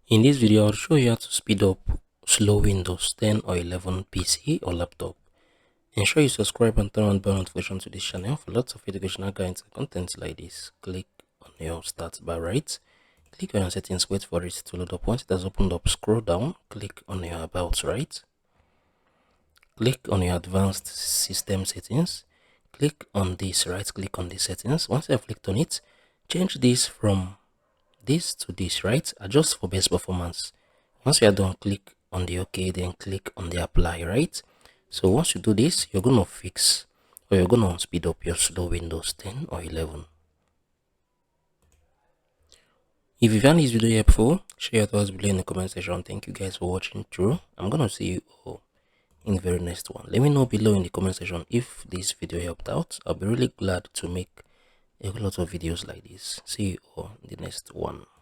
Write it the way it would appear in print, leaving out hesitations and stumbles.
In this video, I'll show you how to speed up slow Windows 10 or 11 PC or laptop. Ensure you subscribe and turn on bell notification to this channel for lots of educational guidance and content like this. Click on your start bar right, click on your settings, wait for it to load up. Once it has opened up, scroll down, click on your about right, click on your advanced system settings, click on this, right click on the settings. Once you have clicked on it, change this from this to this, right, adjust for best performance. Once you are done, click on the OK, then click on the apply, right? So once you do this, you're gonna fix or you're gonna speed up your slow Windows 10 or 11. If you found this video helpful, share your thoughts below in the comment section. Thank you guys for watching through. I'm gonna see you all in the very next one. Let me know below in the comment section if this video helped out. I'll be really glad to make a lot of videos like this. See you all in the next one.